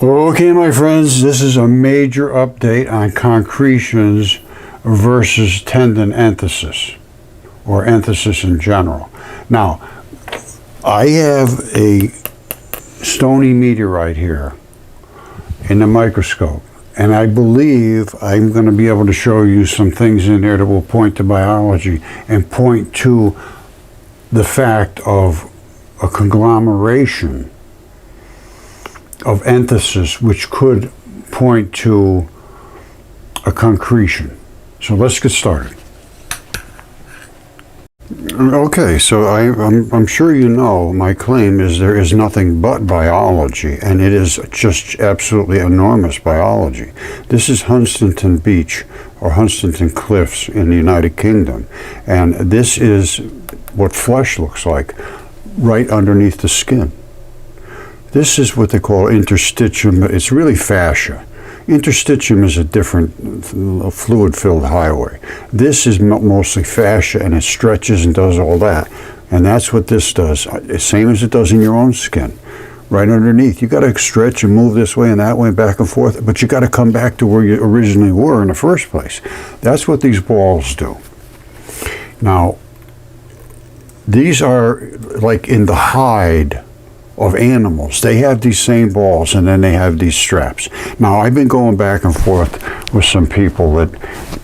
Okay, my friends, this is a major update on concretions versus tendon enthesis, or enthesis in general. Now, I have a stony meteorite here in the microscope, and I believe I'm going to be able to show you some things in there that will point to biology and point to the fact of a conglomeration of enthesis which could point to a concretion. So let's get started. Okay, so I'm sure you know my claim is there is nothing but biology, and it is just absolutely enormous biology. This is Hunstanton Beach, or Hunstanton Cliffs in the United Kingdom, and this is what flesh looks like right underneath the skin. This is what they call interstitium. It's really fascia. Interstitium is a different fluid-filled highway. This is mostly fascia, and it stretches and does all that. And that's what this does, same as it does in your own skin, right underneath. You got to stretch and move this way and that way, back and forth, but you got to come back to where you originally were in the first place. That's what these balls do. Now, these are like in the hide of animals. They have these same balls, and then they have these straps. Now, I've been going back and forth with some people that,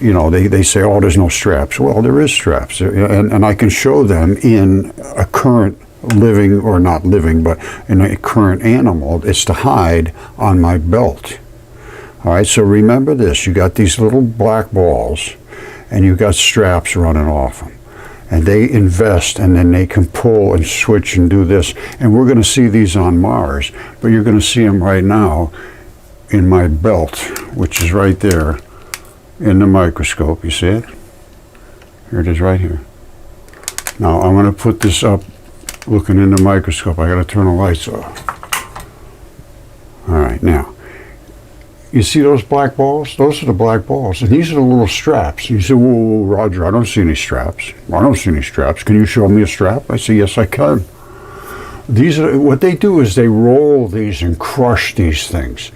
you know, they say, oh, there's no straps. Well, there is straps, and I can show them in a current living, or not living, but in a current animal. It's the hide on my belt. All right, so remember this. You got these little black balls, and you got straps running off them. And they invest, and then they can pull and switch and do this. And we're going to see these on Mars, but you're going to see them right now in my belt, which is right there in the microscope. You see it? Here it is right here. Now I'm going to put this up looking in the microscope. I got to turn the lights off. All right, now. You see those black balls? Those are the black balls. And these are the little straps. You say, whoa, Roger, I don't see any straps. I don't see any straps. Can you show me a strap? I say, yes, I can. These are, what they do is they roll these and crush these things.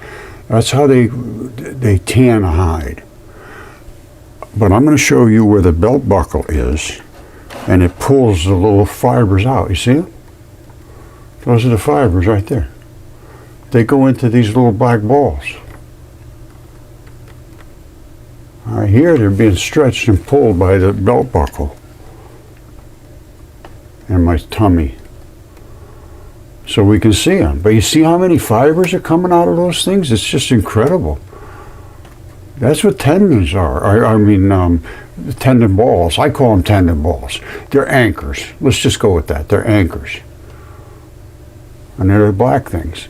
That's how they tan a hide. But I'm going to show you where the belt buckle is, and it pulls the little fibers out. You see it? Those are the fibers right there. They go into these little black balls. All right, here they're being stretched and pulled by the belt buckle and my tummy, so we can see them. But you see how many fibers are coming out of those things? It's just incredible. That's what tendons are. I mean, tendon balls. I call them tendon balls. They're anchors. Let's just go with that. They're anchors. And they're the black things.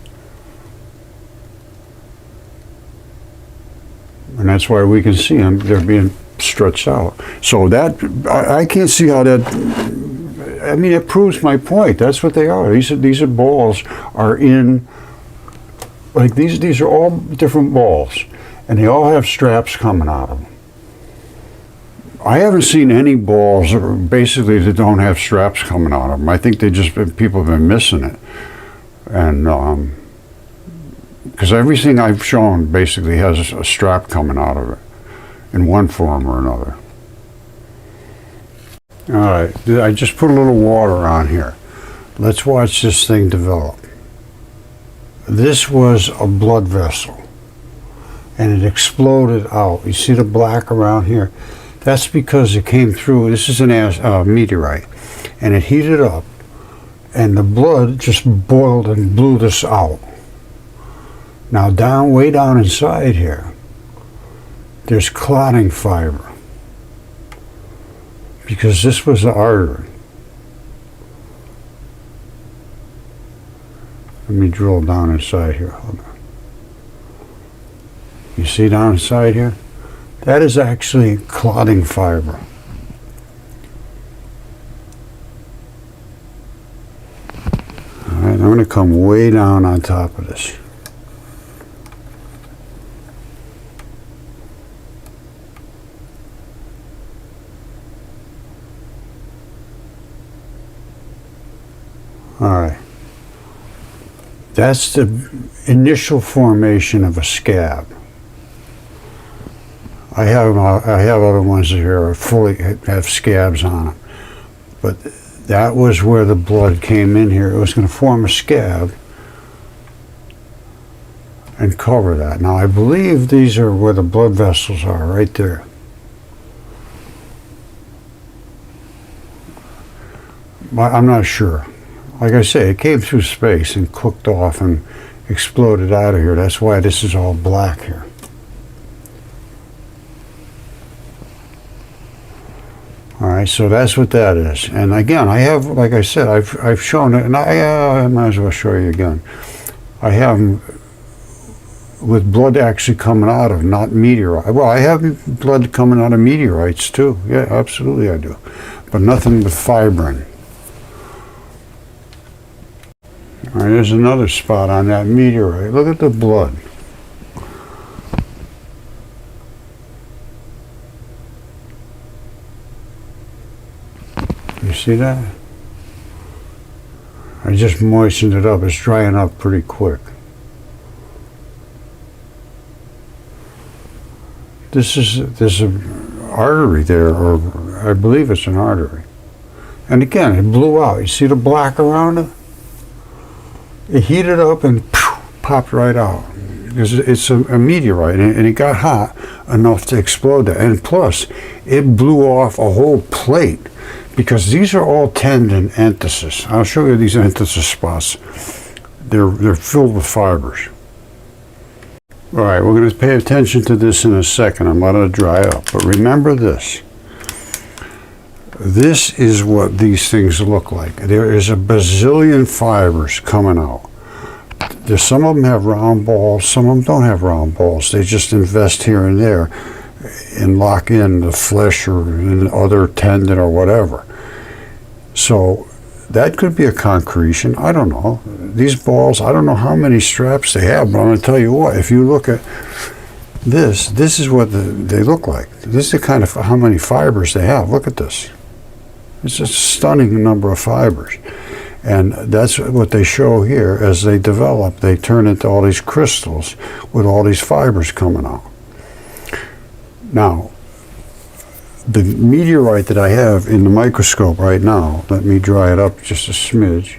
And that's why we can see them. They're being stretched out. So that, I can't see how that, I mean, it proves my point. That's what they are. These are balls are in, like these are all different balls. And they all have straps coming out of them. I haven't seen any balls basically that don't have straps coming out of them. I think people have been missing it. And, because everything I've shown basically has a strap coming out of it in one form or another. All right, I just put a little water on here. Let's watch this thing develop. This was a blood vessel, and it exploded out. You see the black around here? That's because it came through. This is a meteorite, and it heated up, and the blood just boiled and blew this out. Now way down inside here, there's clotting fiber, because this was the artery. Let me drill down inside here. Hold on. You see down inside here? That is actually clotting fiber. All right, I'm going to come way down on top of this. All right. That's the initial formation of a scab. I have other ones that are fully have scabs on them, but that was where the blood came in here. It was going to form a scab and cover that. Now I believe these are where the blood vessels are, right there. But I'm not sure. Like I say, it came through space and cooked off and exploded out of here. That's why this is all black here. All right, so that's what that is. And again, I have, like I said, I've shown it, and I might as well show you again. I have them with blood actually coming out of, not meteorite. Well, I have blood coming out of meteorites too. Yeah, absolutely I do. But nothing with fibrin. All right, there's another spot on that meteorite. Look at the blood. You see that? I just moistened it up. It's drying up pretty quick. There's an artery there, or I believe it's an artery. And again, it blew out. You see the black around it? It heated up and popped right out. It's a meteorite, and it got hot enough to explode that. And plus, it blew off a whole plate, because these are all tendon entices. I'll show you these entices spots. They're filled with fibers. All right, we're going to pay attention to this in a second. I'm letting it dry up. But remember this. This is what these things look like. There is a bazillion fibers coming out. Some of them have round balls, some of them don't have round balls. They just invest here and there and lock in the flesh or in other tendon or whatever. So that could be a concretion. I don't know. These balls, I don't know how many straps they have, but I'm going to tell you what, if you look at this is what they look like. This is the kind of how many fibers they have. Look at this. It's a stunning number of fibers. And that's what they show here. As they develop, they turn into all these crystals with all these fibers coming out. Now, the meteorite that I have in the microscope right now, let me dry it up just a smidge,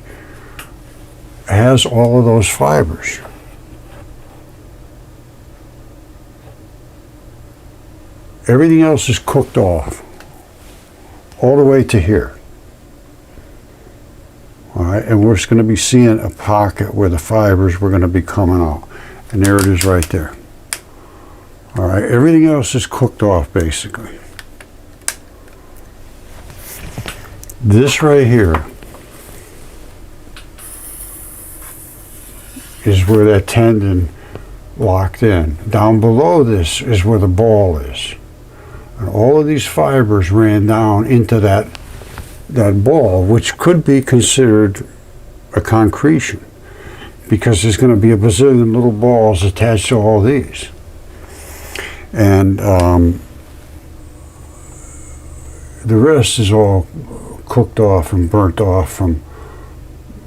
has all of those fibers. Everything else is cooked off, all the way to here. All right, and we're just going to be seeing a pocket where the fibers were going to be coming out. And there it is right there. All right, everything else is cooked off basically. This right here is where that tendon locked in. Down below this is where the ball is. And all of these fibers ran down into that ball, which could be considered a concretion, because there's going to be a bazillion little balls attached to all these. And the rest is all cooked off and burnt off from,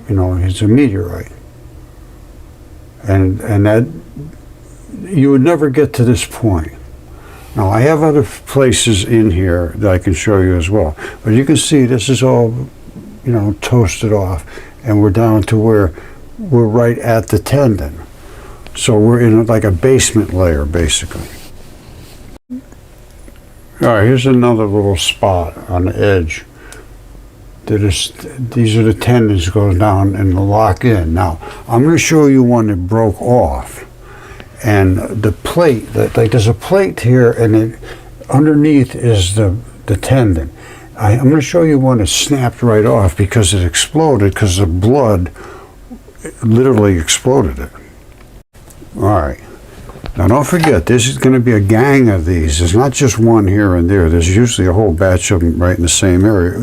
it's a meteorite. And that, you would never get to this point. Now, I have other places in here that I can show you as well. But you can see this is all, toasted off. And we're down to where we're right at the tendon. So we're in like a basement layer, basically. All right, here's another little spot on the edge. These are the tendons that go down and lock in. Now, I'm going to show you one that broke off. And the plate, like there's a plate here, and underneath is the tendon. I'm going to show you one that snapped right off because it exploded, because the blood literally exploded it. All right. Now don't forget, this is going to be a gang of these. There's not just one here and there. There's usually a whole batch of them right in the same area,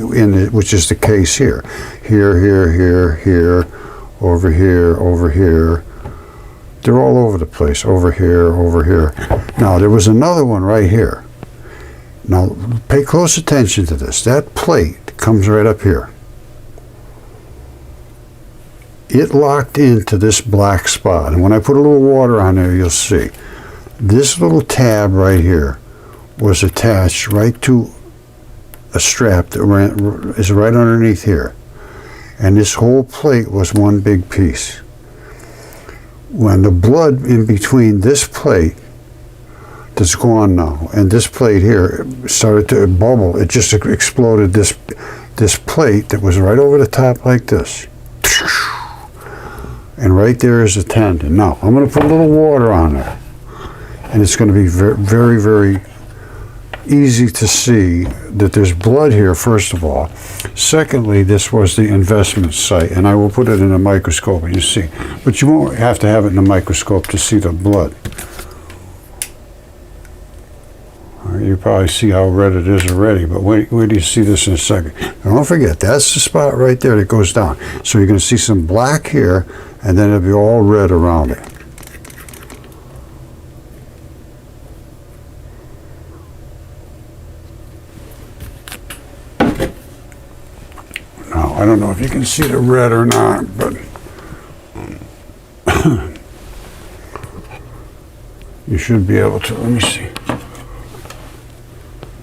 which is the case here. Here, here, here, here, over here, over here. They're all over the place, over here, over here. Now, there was another one right here. Now, pay close attention to this. That plate comes right up here. it locked into this black spot. And when I put a little water on there, you'll see. This little tab right here was attached right to a strap that is right underneath here. And this whole plate was one big piece. When the blood in between this plate that's gone now and this plate here started to bubble, it just exploded this plate that was right over the top like this. And right there is a tendon. Now, I'm going to put a little water on there. And it's going to be very, very easy to see that there's blood here, first of all. Secondly, this was the investment site, and I will put it in a microscope and you see. But you won't have to have it in a microscope to see the blood. All right, you probably see how red it is already, but wait till you see this in a second. Now, don't forget, that's the spot right there that goes down. So you're going to see some black here, and then it'll be all red around it. Now, I don't know if you can see the red or not, but you should be able to. Let me see.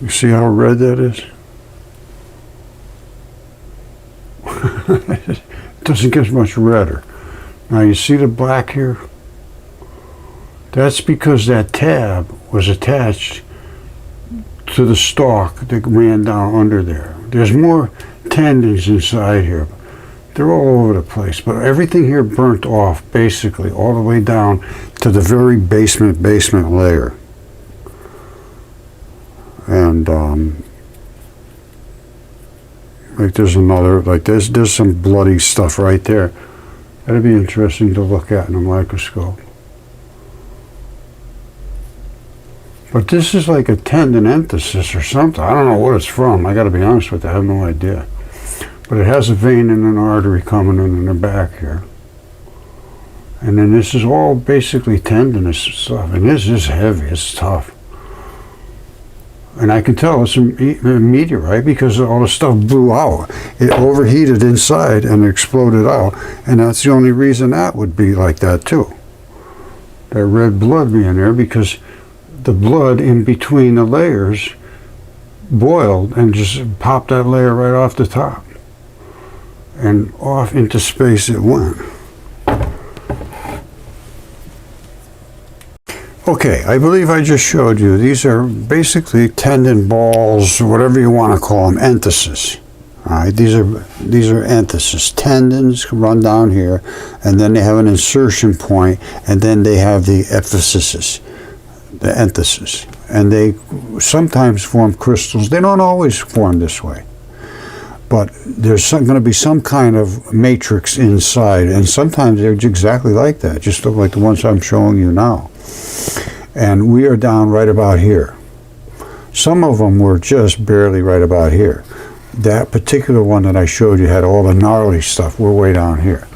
You see how red that is? It doesn't get much redder. Now you see the black here? That's because that tab was attached to the stalk that ran down under there. There's more tendons inside here. They're all over the place, but everything here burnt off basically all the way down to the very basement layer. And like there's another, like there's some bloody stuff right there. That'd be interesting to look at in a microscope. But this is like a tendinenthesis or something. I don't know what it's from. I got to be honest with you. I have no idea. But it has a vein and an artery coming in the back here. And then this is all basically tendinous stuff. And this is heavy. It's tough. And I can tell it's a meteorite because all the stuff blew out. It overheated inside and exploded out. And that's the only reason that would be like that too. That red blood being there, because the blood in between the layers boiled and just popped that layer right off the top. And off into space it went. Okay, I believe I just showed you. These are basically tendon balls, or whatever you want to call them, entheses. All right, these are entheses. Tendons run down here, and then they have an insertion point, and then they have the epiphysis, the entheses. And they sometimes form crystals. They don't always form this way. But there's going to be some kind of matrix inside, and sometimes they're exactly like that, just look like the ones I'm showing you now. And we are down right about here. Some of them were just barely right about here. That particular one that I showed you had all the gnarly stuff. We're way down here.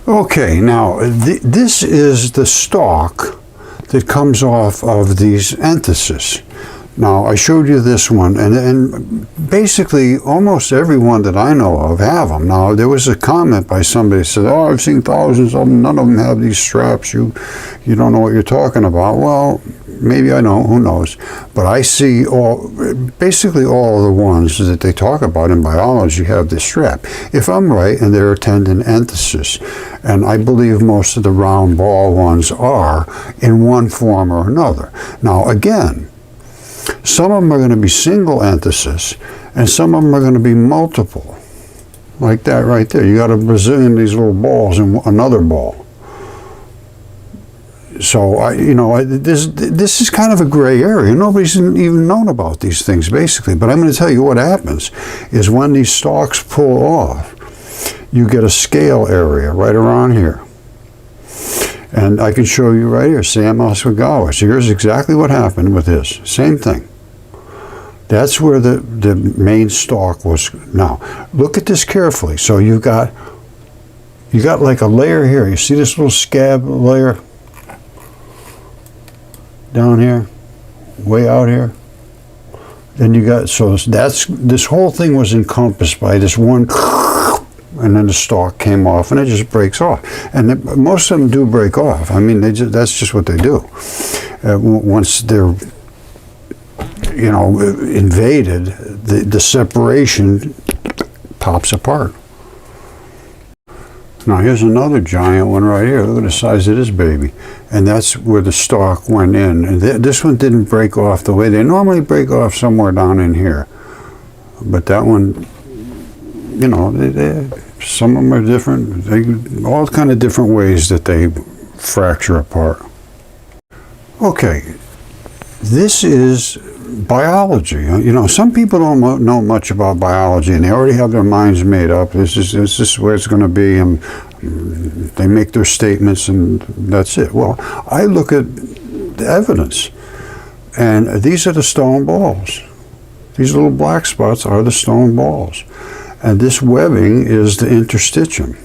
Okay, now this is the stalk that comes off of these entheses. Now, I showed you this one, and basically almost every one that I know of have them. Now, there was a comment by somebody that said, oh, I've seen thousands of them, none of them have these straps, you don't know what you're talking about. Well, maybe I know, who knows. But I see basically all of the ones that they talk about in biology have this strap. If I'm right, and they're tendon enthesis, and I believe most of the round ball ones are in one form or another. Now, again, some of them are going to be single enthesis, and some of them are going to be multiple, like that right there. You got a bazillion these little balls in another ball. So this is kind of a gray area. Nobody's even known about these things basically. But I'm going to tell you what happens is when these stalks pull off, you get a scale area right around here. And I can show you right here, Sam Oswagawa. So here's exactly what happened with this. Same thing. That's where the main stalk was. Now, look at this carefully. So you got like a layer here. You see this little scab layer down here, way out here? Then you got, so this whole thing was encompassed by this one and then the stalk came off, and it just breaks off. And most of them do break off. I mean, that's just what they do. Once they're, you know, invaded, the separation pops apart. Now here's another giant one right here. Look at the size of this baby. And that's where the stalk went in. And this one didn't break off the way they normally break off, somewhere down in here. But that one, you know, some of them are different. All kind of different ways that they fracture apart. Okay, this is biology. You know, some people don't know much about biology, and they already have their minds made up. This is where it's going to be, and they make their statements, and that's it. Well, I look at the evidence, and these are the stone balls. These little black spots are the stone balls, and this webbing is the interstitium.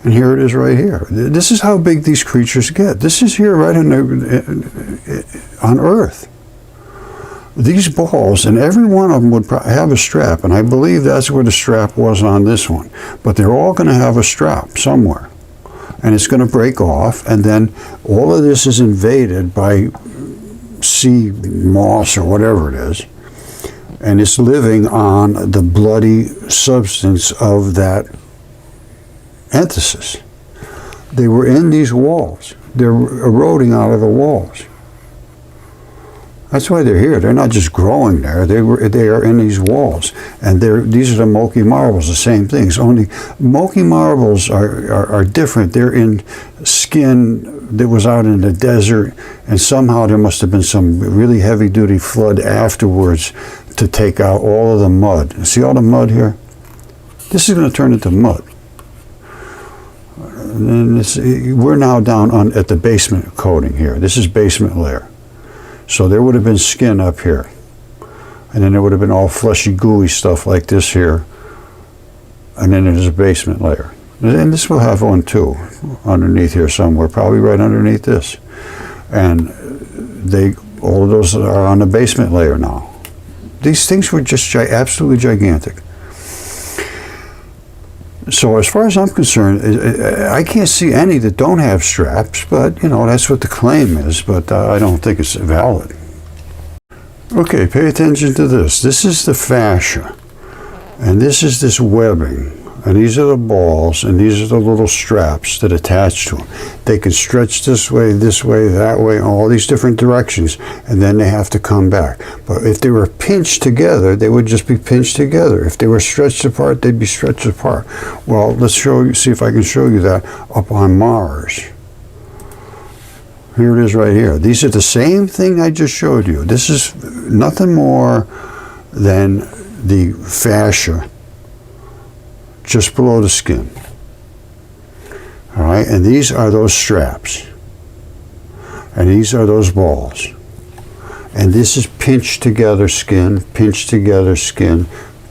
And here it is right here. This is how big these creatures get. This is here right on Earth. These balls, and every one of them would have a strap, and I believe that's where the strap was on this one. But they're all going to have a strap somewhere, and it's going to break off, and then all of this is invaded by sea moss or whatever it is, and it's living on the bloody substance of that enthesis. They were in these walls. They're eroding out of the walls. That's why they're here. They're not just growing there. They are in these walls, and these are the Moki marbles. The same things. Only Moki marbles are different. They're in skin that was out in the desert, and somehow there must have been some really heavy-duty flood afterwards to take out all of the mud. See all the mud here? This is going to turn into mud. And we're now down at the basement coating here. This is basement layer. So there would have been skin up here. And then there would have been all fleshy, gooey stuff like this here. And then there's a basement layer. And this will have one too, underneath here somewhere, probably right underneath this. And all of those are on the basement layer now. These things were just absolutely gigantic. So as far as I'm concerned, I can't see any that don't have straps, but you know, that's what the claim is, but I don't think it's valid. Okay, pay attention to this. This is the fascia, and this is this webbing, and these are the balls, and these are the little straps that attach to them. They can stretch this way, that way, all these different directions, and then they have to come back. But if they were pinched together, they would just be pinched together. If they were stretched apart, they'd be stretched apart. Well, let's see if I can show you that up on Mars. Here it is right here. These are the same thing I just showed you. This is nothing more than the fascia just below the skin. All right, and these are those straps. And these are those balls. And this is pinched together skin,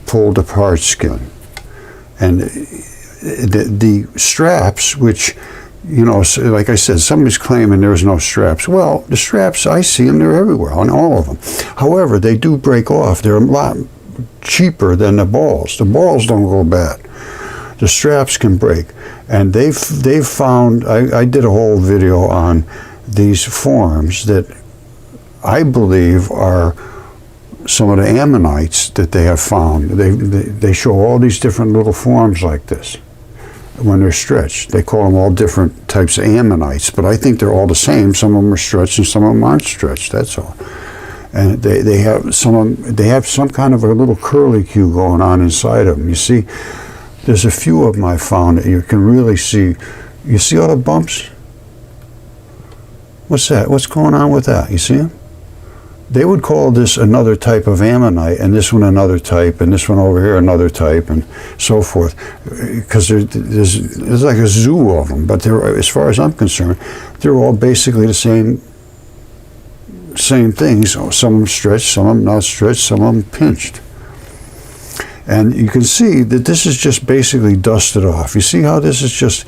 pulled apart skin. And the straps, which, you know, like I said, somebody's claiming there's no straps. Well, the straps, I see them, they're everywhere, on all of them. However, they do break off. They're a lot cheaper than the balls. The balls don't go bad. The straps can break. And they've found, I did a whole video on these forms that I believe are some of the ammonites that they have found. They show all these different little forms like this when they're stretched. They call them all different types of ammonites, but I think they're all the same. Some of them are stretched and some of them aren't stretched, that's all. And they have some kind of a little curlicue going on inside of them. You see, there's a few of them I found that you can really see. You see all the bumps? What's that? What's going on with that? You see them? They would call this another type of ammonite, and this one another type, and this one over here another type, and so forth. Because there's like a zoo of them, but as far as I'm concerned, they're all basically the same things. Some of them stretched, some of them not stretched, some of them pinched. And you can see that this is just basically dusted off. You see how this is just,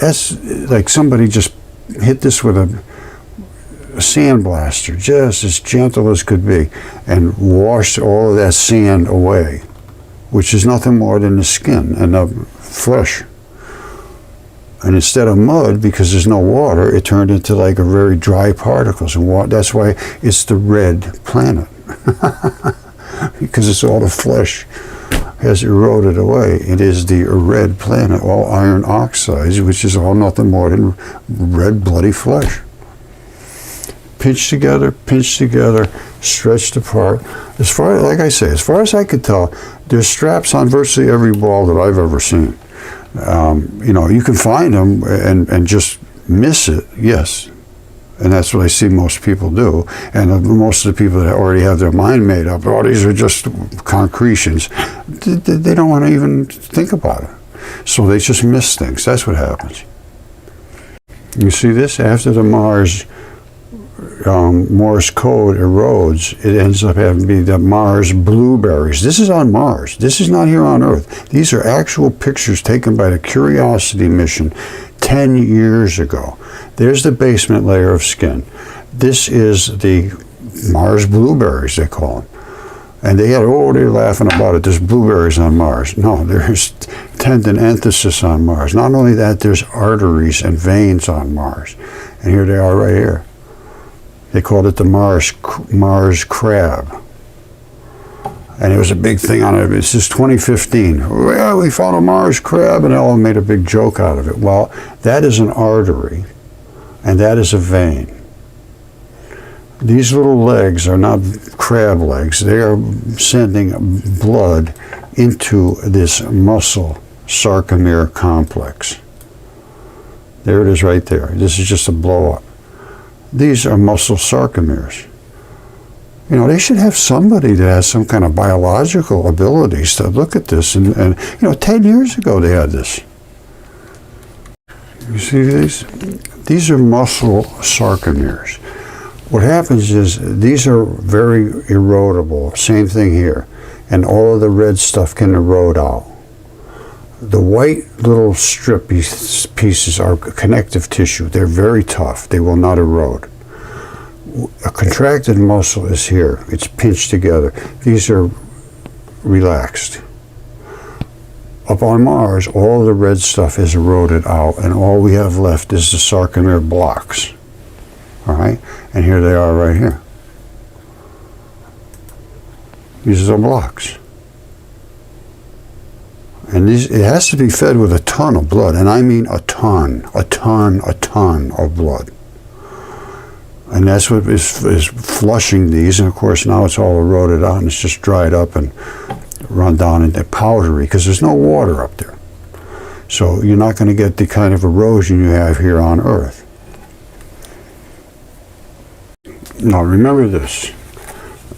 that's like somebody just hit this with a sandblaster, just as gentle as could be, and washed all of that sand away. which is nothing more than the skin and the flesh. And instead of mud, because there's no water, it turned into like a very dry particles. And that's why it's the red planet. Because it's all the flesh has eroded away. It is the red planet, all iron oxides, which is all nothing more than red bloody flesh. Pinched together, stretched apart. Like I say, as far as I could tell, there's straps on virtually every ball that I've ever seen. You can find them and just miss it, yes. And that's what I see most people do. And most of the people that already have their mind made up, oh, these are just concretions, they don't want to even think about it. So they just miss things. That's what happens. You see this? After the Morse code erodes, it ends up having to be the Mars blueberries. This is on Mars. This is not here on Earth. These are actual pictures taken by the Curiosity mission 10 years ago. There's the basement layer of skin. This is the Mars blueberries, they call them. And they're laughing about it. There's blueberries on Mars. No, there's tendon enthesis on Mars. Not only that, there's arteries and veins on Mars. And here they are right here. They called it the Mars crab. And it was a big thing on it. This is 2015. Well, we found a Mars crab, and all made a big joke out of it. Well, that is an artery, and that is a vein. These little legs are not crab legs. They are sending blood into this muscle sarcomere complex. There it is right there. This is just a blow up. These are muscle sarcomeres. They should have somebody that has some kind of biological abilities to look at this. And 10 years ago they had this. You see these? These are muscle sarcomeres. What happens is these are very erodible. Same thing here. And all of the red stuff can erode out. The white little strip pieces are connective tissue. They're very tough. They will not erode. A contracted muscle is here. It's pinched together. These are relaxed. Up on Mars, all the red stuff is eroded out, and all we have left is the sarcomere blocks. All right? And here they are right here. These are blocks. And it has to be fed with a ton of blood, and I mean a ton of blood. And that's what is flushing these, and of course now it's all eroded out and it's just dried up and run down into powdery because there's no water up there. So you're not going to get the kind of erosion you have here on Earth. Now remember this.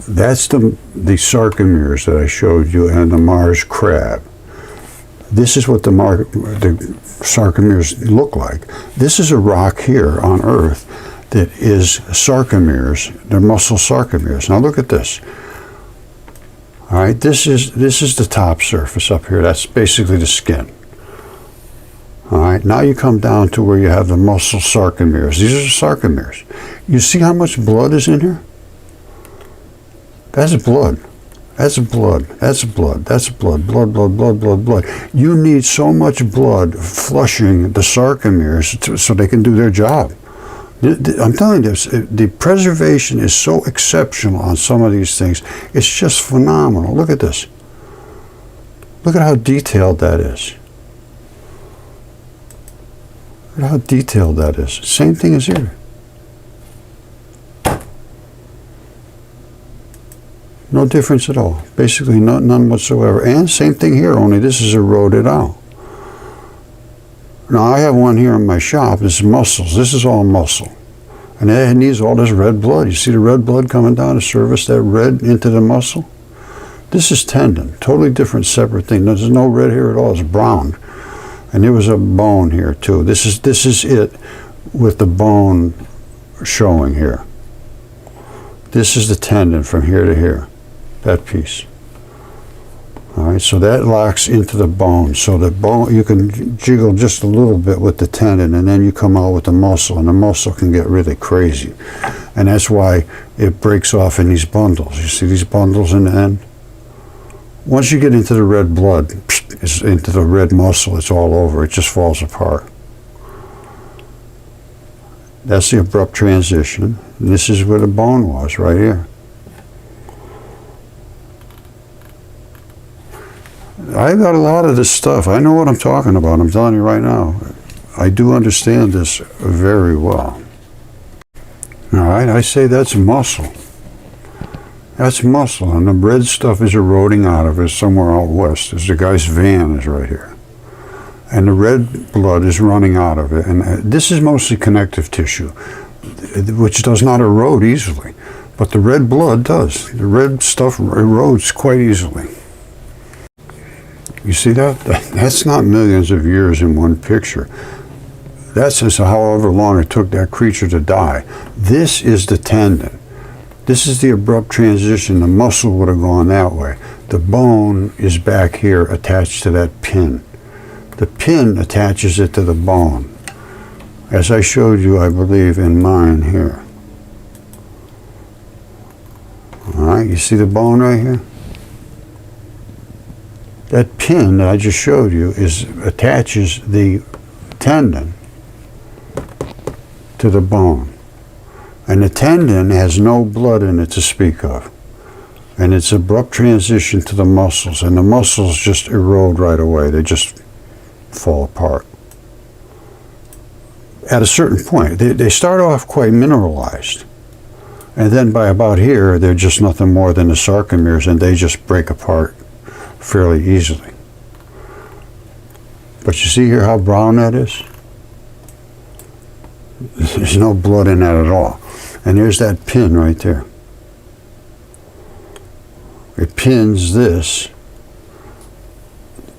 That's the sarcomeres that I showed you and the Mars crab. This is what the sarcomeres look like. This is a rock here on Earth that is sarcomeres. They're muscle sarcomeres. Now look at this. All right, this is the top surface up here. That's basically the skin. All right, now you come down to where you have the muscle sarcomeres. These are sarcomeres. You see how much blood is in here? That's blood. That's blood. That's blood. That's blood. Blood. You need so much blood flushing the sarcomeres so they can do their job. I'm telling you this, the preservation is so exceptional on some of these things. It's just phenomenal. Look at this. Look at how detailed that is. Look at how detailed that is. Same thing as here. No difference at all. Basically none whatsoever. And same thing here, only this is eroded out. Now I have one here in my shop. This is muscles. This is all muscle. And it needs all this red blood. You see the red blood coming down to service that red into the muscle? This is tendon. Totally different, separate thing. There's no red here at all. It's brown. And there was a bone here too. This is it with the bone showing here. This is the tendon from here to here. That piece. All right, so that locks into the bone. So the bone, you can jiggle just a little bit with the tendon, and then you come out with the muscle, and the muscle can get really crazy. And that's why it breaks off in these bundles. You see these bundles in the end? Once you get into the red blood, it's into the red muscle, it's all over. It just falls apart. That's the abrupt transition. This is where the bone was, right here. I've got a lot of this stuff. I know what I'm talking about. I'm telling you right now. I do understand this very well. All right, I say that's muscle. That's muscle, and the red stuff is eroding out of it somewhere out west. There's the guy's van is right here. And the red blood is running out of it. And this is mostly connective tissue, which does not erode easily. But the red blood does. The red stuff erodes quite easily. You see that? That's not millions of years in one picture. That's just however long it took that creature to die. This is the tendon. This is the abrupt transition. The muscle would have gone that way. The bone is back here attached to that pin. The pin attaches it to the bone, as I showed you, I believe, in mine here. All right, you see the bone right here? That pin that I just showed you attaches the tendon to the bone. And the tendon has no blood in it to speak of. And it's abrupt transition to the muscles. And the muscles just erode right away. They just fall apart. At a certain point, they start off quite mineralized. And then by about here, they're just nothing more than the sarcomeres, and they just break apart fairly easily. But you see here how brown that is? There's no blood in that at all. And there's that pin right there. It pins this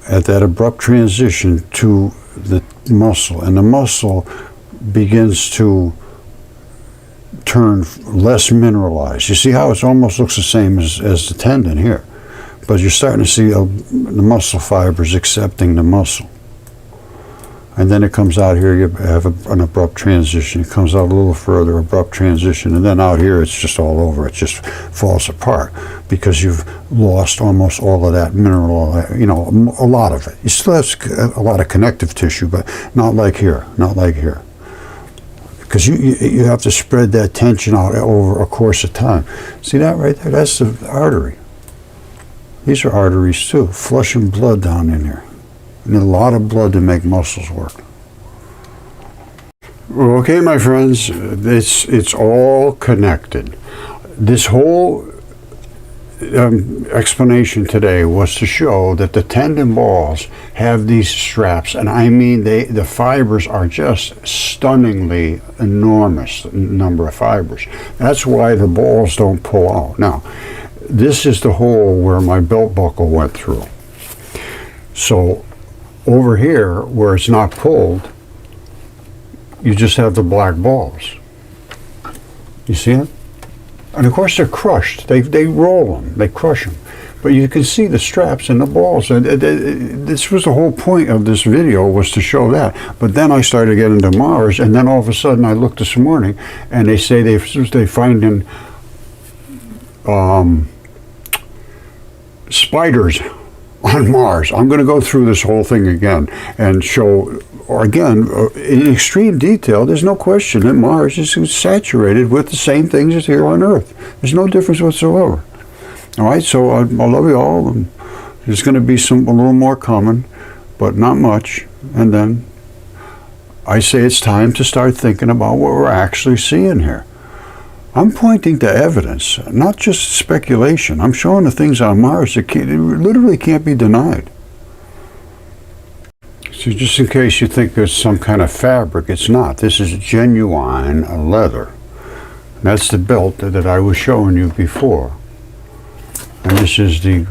at that abrupt transition to the muscle. And the muscle begins to turn less mineralized. You see how it almost looks the same as the tendon here. But you're starting to see the muscle fibers accepting the muscle. And then it comes out here, you have an abrupt transition. It comes out a little further, abrupt transition. And then out here, it's just all over. It just falls apart because you've lost almost all of that mineral, you know, a lot of it. You still have a lot of connective tissue, but not like here, not like here. Because you have to spread that tension out over a course of time. See that right there? That's the artery. These are arteries too, flushing blood down in here. You need a lot of blood to make muscles work. Okay, my friends, it's all connected. This whole explanation today was to show that the tendon balls have these straps, and I mean the fibers are just stunningly enormous number of fibers. That's why the balls don't pull out. Now, this is the hole where my belt buckle went through. So over here, where it's not pulled, you just have the black balls. You see it? And of course they're crushed. They roll them, they crush them. But you can see the straps and the balls. And this was the whole point of this video, was to show that. But then I started getting to Mars, and then all of a sudden I looked this morning, and they say they finding spiders on Mars. I'm going to go through this whole thing again and show, again, in extreme detail. There's no question that Mars is saturated with the same things as here on Earth. There's no difference whatsoever. All right, so I love you all. And there's going to be a little more coming, but not much. And then I say it's time to start thinking about what we're actually seeing here. I'm pointing to evidence, not just speculation. I'm showing the things on Mars that literally can't be denied. So just in case you think it's some kind of fabric, it's not. This is genuine leather. That's the belt that I was showing you before. And this is the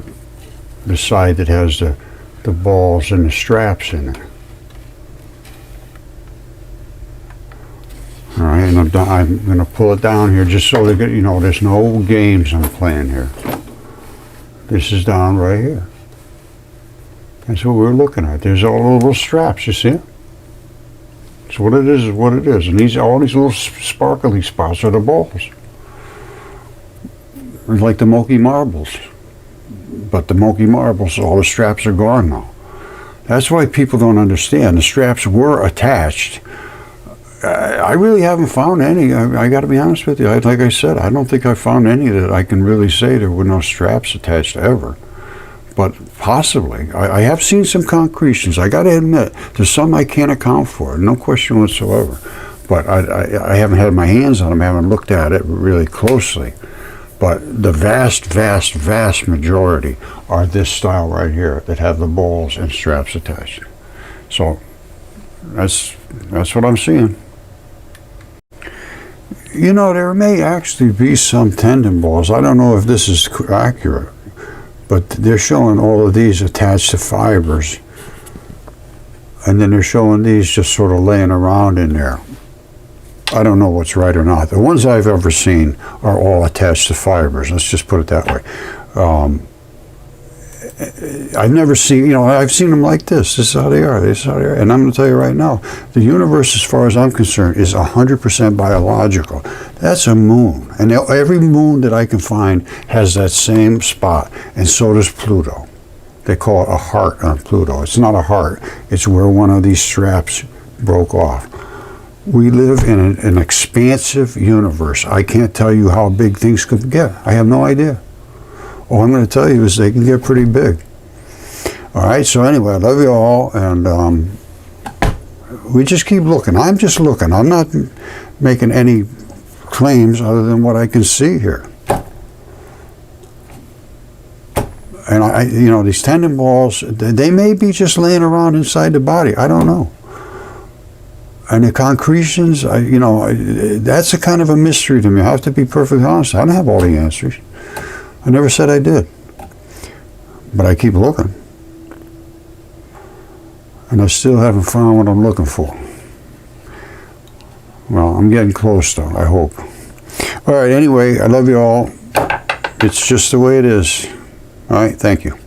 side that has the balls and the straps in it. All right, and I'm going to pull it down here just so that, you know, there's no games I'm playing here. This is down right here. That's what we're looking at. There's all the little straps, you see it? So what it is what it is. And all these little sparkly spots are the balls. It's like the Moki marbles. but the monkey marbles, all the straps are gone now. That's why people don't understand. The straps were attached. I really haven't found any. I got to be honest with you. Like I said, I don't think I found any that I can really say there were no straps attached ever. But possibly. I have seen some concretions. I got to admit, there's some I can't account for. No question whatsoever. But I haven't had my hands on them. I haven't looked at it really closely. But the vast, vast, vast majority are this style right here that have the balls and straps attached. So that's what I'm seeing. You know, there may actually be some tendon balls. I don't know if this is accurate, but they're showing all of these attached to fibers, and then they're showing these just sort of laying around in there. I don't know what's right or not. The ones I've ever seen are all attached to fibers. Let's just put it that way. I've never seen, I've seen them like this. This is how they are. This is how they are. And I'm going to tell you right now, the universe, as far as I'm concerned, is 100% biological. That's a moon. And every moon that I can find has that same spot. And so does Pluto. They call it a heart on Pluto. It's not a heart. It's where one of these straps broke off. We live in an expansive universe. I can't tell you how big things could get. I have no idea. All I'm going to tell you is they can get pretty big. All right, so anyway, I love you all, and we just keep looking. I'm just looking. I'm not making any claims other than what I can see here. And these tendon balls, they may be just laying around inside the body. I don't know. And the concretions, that's a kind of a mystery to me. I have to be perfectly honest. I don't have all the answers. I never said I did. But I keep looking. And I still haven't found what I'm looking for. Well, I'm getting close though, I hope. All right, anyway, I love you all. It's just the way it is. All right, thank you.